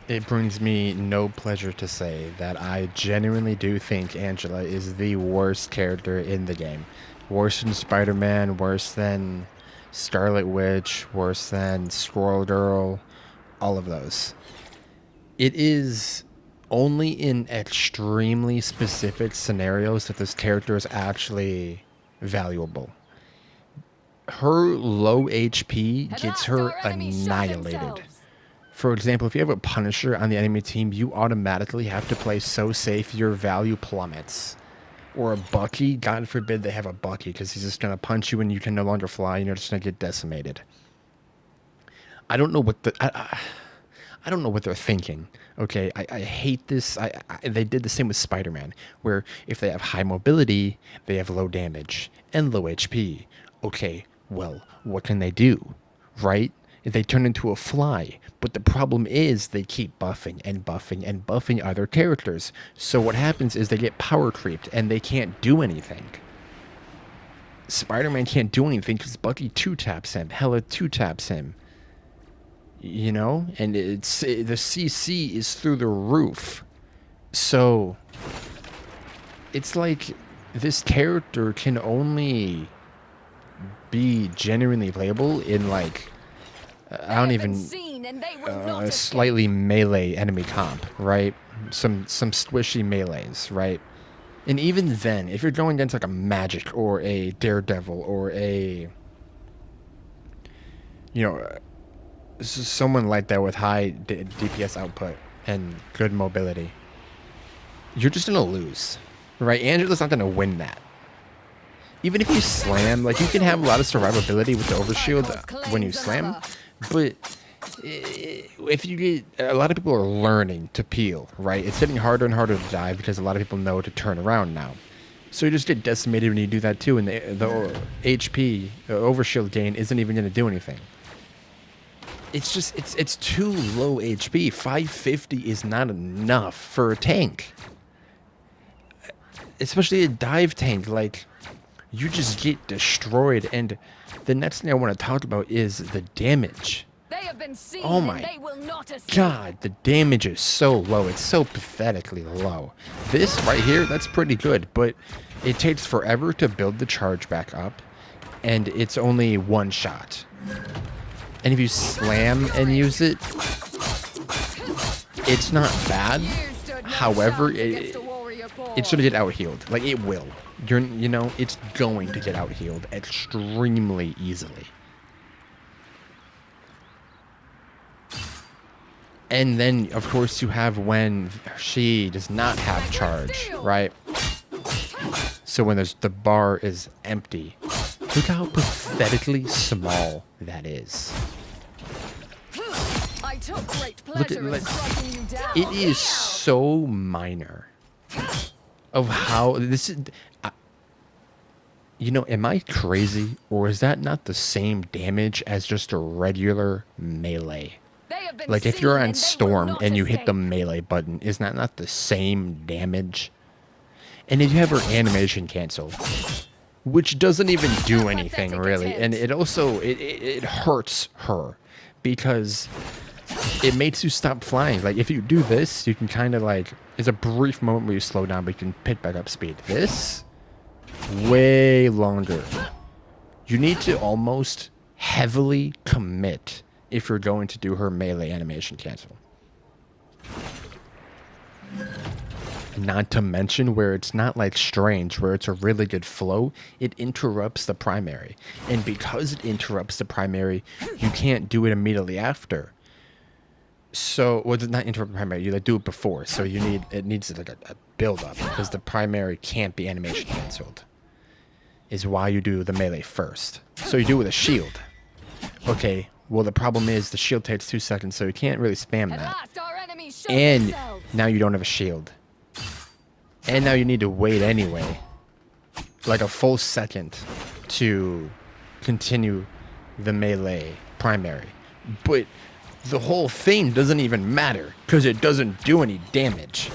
It brings me no pleasure to say that I genuinely do think Angela is the worst character in the game. Worse than Spider-Man, worse than Scarlet Witch, worse than Squirrel Girl, all of those. It is only in extremely specific scenarios that this character is actually valuable. Her low HP At gets last her our enemies show annihilated. themselves. For example, if you have a Punisher on the enemy team, you automatically have to play so safe your value plummets. Or a Bucky, God forbid they have a Bucky, because he's just gonna punch you and you can no longer fly and you're just gonna get decimated. I don't know what I don't know what they're thinking. Okay, I hate this. They did the same with Spider-Man, where if they have high mobility, they have low damage and low HP. Okay, well, what can they do, right? They turn into a fly, but the problem is they keep buffing and buffing and buffing other characters. So what happens is they get power creeped and they can't do anything. Spider-Man can't do anything because Bucky two taps him, Hela two taps him, and the CC is through the roof. So it's like this character can only be genuinely playable in like I They don't have been even seen and they will not a escape. slightly melee enemy comp, right? Some squishy melees, right? And even then, if you're going against like a Magic or a Daredevil or a you know someone like that with high DPS output and good mobility, you're just gonna lose, right? Angela's not gonna win that. Even if you slam, like you can have a lot of survivability with the overshield Turquoise when you claims slam, another. but if you get a lot of people are learning to peel, right? It's getting harder and harder to die because a lot of people know to turn around now. So you just get decimated when you do that too, and the HP overshield gain isn't even going to do anything. It's just it's too low HP. 550 is not enough for a tank, especially a dive tank. Like you just get destroyed. And the next thing I want to talk about is the damage. They have been Oh seen and my they will not escape. god, the damage is so low. It's so pathetically low. This right here, that's pretty good, but it takes forever to build the charge back up, and it's only one shot. And if you slam and use it, it's not bad. You stood no However, chance against a warrior it's gonna born. get out healed. Like it will. It's going to get out healed extremely easily. And then, of course, you have when she does not have charge, right? So when the bar is empty, look how pathetically small that is. I took great Look at pleasure in striking you down. it is so minor of how this is. Am I crazy, or is that not the same damage as just a regular melee? They have been Like if you're seen on and they will Storm not and you hit the escape. melee button, is that not the same damage? And then you have her animation cancel, which doesn't even do A anything pathetic really, and attempt. it also it hurts her because it makes you stop flying. Like if you do this, you can kind of like there's a brief moment where you slow down, but you can pick back up speed. This way longer. You need to almost heavily commit if you're going to do her melee animation cancel. Not to mention where it's not like Strange, where it's a really good flow, it interrupts the primary. And because it interrupts the primary, you can't do it immediately after. So, well, not interrupt the primary, you like do it before. So it needs like a build up because the primary can't be animation canceled. Is why you do the melee first. So you do it with a shield. Okay, well the problem is the shield takes 2 seconds, so you can't really spam At that. last our enemies show And themselves. now you don't have a shield. And now you need to wait anyway, like a full second to continue the melee primary. But the whole thing doesn't even matter because it doesn't do any damage.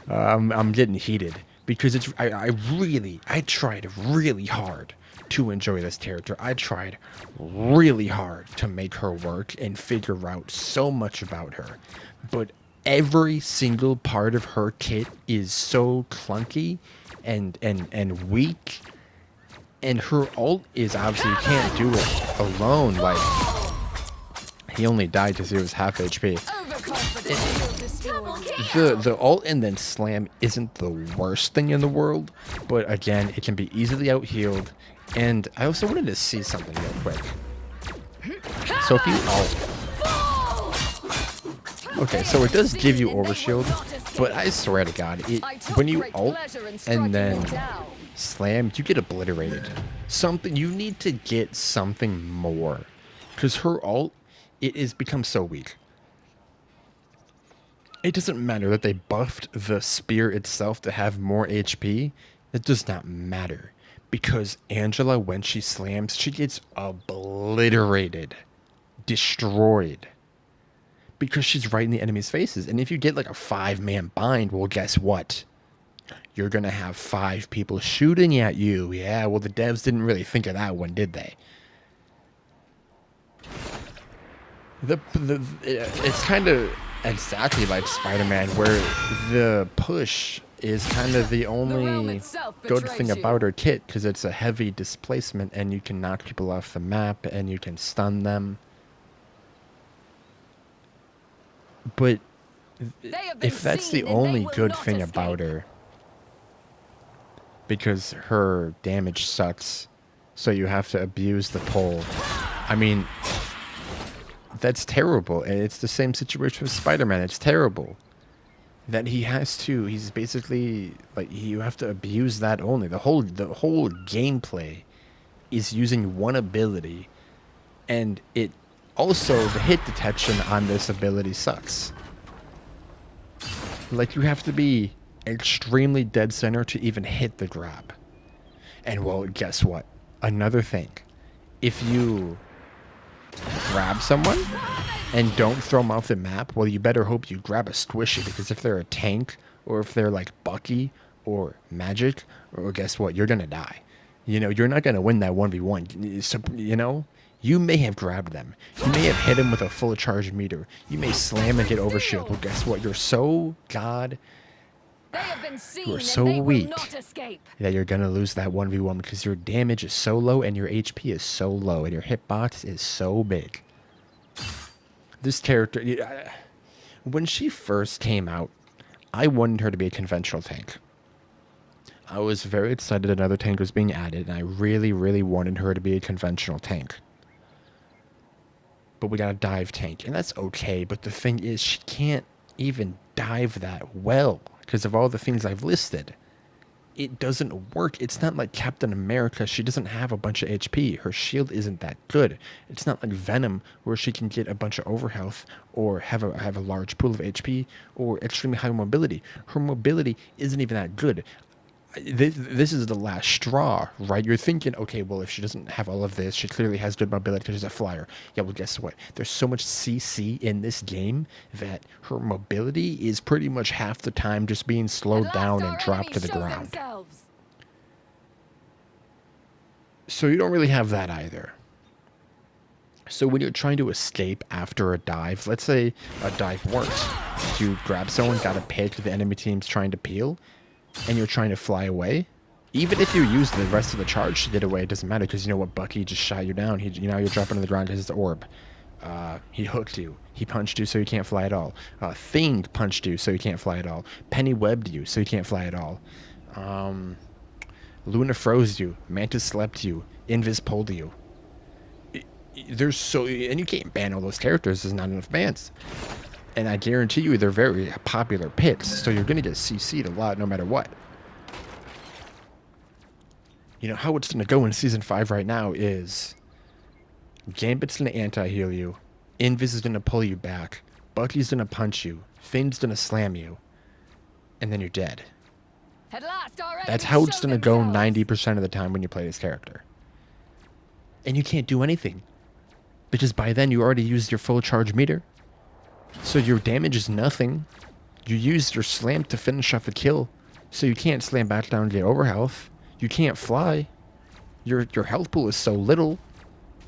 I'm getting heated because I tried really hard to enjoy this character. I tried really hard to make her work and figure out so much about her, but every single part of her kit is so clunky and weak, and her ult is obviously, you can't do it alone. Like, he only died because he was half HP. The ult and then slam isn't the worst thing in the world, but again, it can be easily out healed. And I also wanted to see something real quick. So if you ult, okay, so it does give you overshield, but I swear to God, when you ult and then slam, you get obliterated. Something, you need to get something more, because her ult, it has become so weak. It doesn't matter that they buffed the spear itself to have more HP. It does not matter, because Angela, when she slams, she gets obliterated, destroyed, because she's right in the enemy's faces. And if you get like a 5-man bind, well, guess what? You're gonna have 5 people shooting at you. Yeah, well, the devs didn't really think of that one, did they? It's kind of exactly like Spider-Man, where the push is kind of the only good thing about her kit, because it's a heavy displacement and you can knock people off the map and you can stun them. But if that's the only good thing about her, because her damage sucks, so you have to abuse the pole, I mean, that's terrible. And it's the same situation with Spider-Man. It's terrible that he's basically like, you have to abuse that only. The whole gameplay is using one ability, and it also, the hit detection on this ability sucks. Like, you have to be extremely dead center to even hit the grab. And well, guess what? Another thing, if you grab someone and don't throw them off the map, well, you better hope you grab a squishy, because if they're a tank, or if they're like Bucky or Magic, or guess what, you're gonna die. You know, you're not gonna win that 1v1. So, you know, you may have grabbed them, you may have hit them with a full charge meter, you may slam and get overshield, but guess what, you're so you're so weak that you're gonna lose that 1v1, because your damage is so low and your HP is so low and your hitbox is so big. This character, when she first came out, I wanted her to be a conventional tank. I was very excited another tank was being added, and I really, really wanted her to be a conventional tank. But we got a dive tank, and that's okay, but the thing is, she can't even dive that well because of all the things I've listed. It doesn't work. It's not like Captain America. She doesn't have a bunch of HP. Her shield isn't that good. It's not like Venom, where she can get a bunch of overhealth or have a large pool of HP or extremely high mobility. Her mobility isn't even that good. This is the last straw, right? You're thinking, okay, well, if she doesn't have all of this, she clearly has good mobility because she's a flyer. Yeah, well, guess what? There's so much CC in this game that her mobility is pretty much half the time just being slowed down and dropped to the ground. So you don't really have that either. So when you're trying to escape after a dive, let's say a dive works. You grab someone, got a pick, the enemy team's trying to peel, and you're trying to fly away, even if you use the rest of the charge to get away, it doesn't matter, because you know what, Bucky just shot you down. You're dropping to the ground because it's the orb. He hooked you. He punched you so you can't fly at all. Thing punched you so you can't fly at all. Penny webbed you so you can't fly at all. Luna froze you. Mantis slept you. Invis pulled you. And you can't ban all those characters. There's not enough bans. And I guarantee you they're very popular picks, so you're going to get CC'd a lot no matter what. You know, how it's going to go in Season 5 right now is Gambit's going to anti-heal you, Invis is going to pull you back, Bucky's going to punch you, Finn's going to slam you, and then you're dead. That's how it's going to go 90% of the time when you play this character. And you can't do anything, because by then you already used your full charge meter. So your damage is nothing. You used your slam to finish off the kill, so you can't slam back down and get overhealth. You can't fly. Your health pool is so little,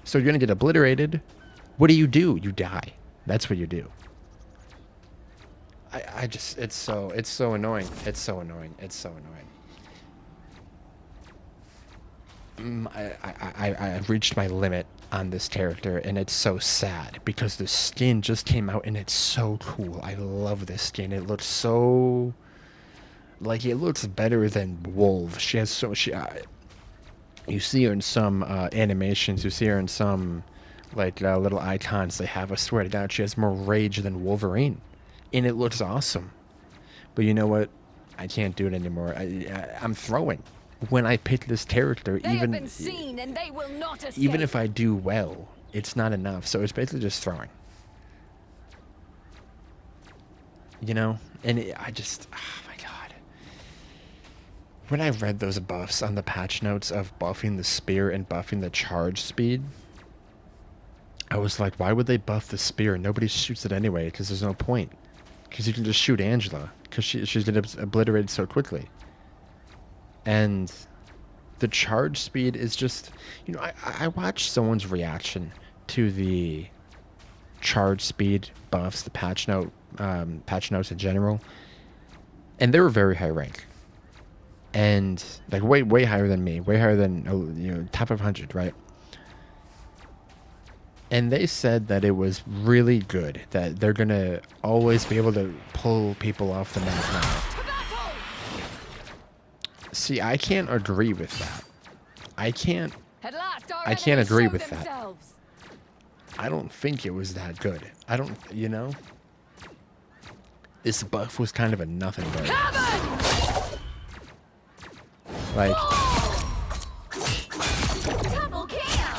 so you're gonna get obliterated. What do? You die. That's what you do. I just it's so annoying. It's so annoying. It's so annoying. I've reached my limit on this character, and it's so sad because the skin just came out and it's so cool. I love this skin. It looks so like it looks better than Wolve. She has so you see her in some animations. You see her in some like little icons they have. I swear to God, she has more rage than Wolverine, and it looks awesome. But you know what? I can't do it anymore. I'm throwing. When I pick this character, They have been seen and they will not escape. even if I do well, it's not enough. So it's basically just throwing. You know? And I just, oh my God. When I read those buffs on the patch notes of buffing the spear and buffing the charge speed, I was like, why would they buff the spear? Nobody shoots it anyway, because there's no point. Because you can just shoot Angela, because she's getting obliterated so quickly. And the charge speed is just, you know, I watched someone's reaction to the charge speed buffs, the patch notes in general, and they were very high rank, and like way higher than me, way higher than top 500, right? And they said that it was really good, that they're gonna always be able to pull people off the map now. See, I can't agree with that. I can't agree with that. I don't think it was that good. I don't, you know? This buff was kind of a nothing burger. Like,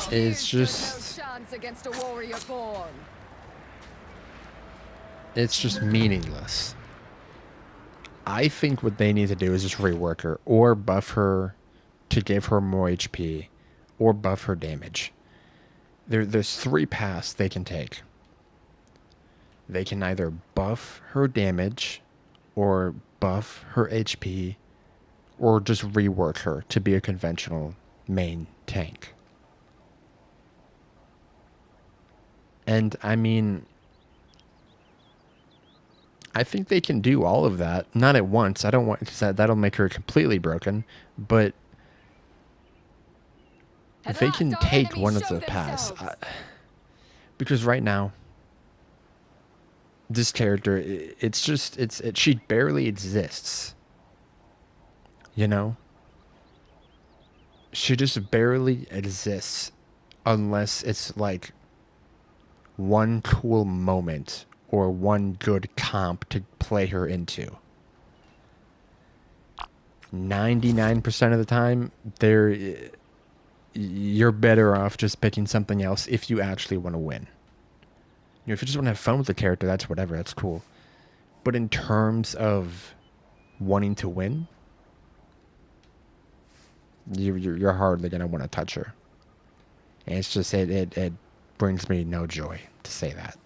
it's just, it's just meaningless. I think what they need to do is just rework her, or buff her to give her more HP, or buff her damage. There's 3 paths they can take. They can either buff her damage, or buff her HP, or just rework her to be a conventional main tank. And I mean, I think they can do all of that. Not at once. I don't want, because that'll make her completely broken. But they can take one of the paths. Because right now, this character, she barely exists. You know? She just barely exists unless it's like one cool moment or one good comp to play her into. 99% of the time, you're better off just picking something else if you actually want to win. You know, if you just want to have fun with the character, that's whatever, that's cool. But in terms of wanting to win, you're hardly gonna want to touch her. And it's just it brings me no joy to say that.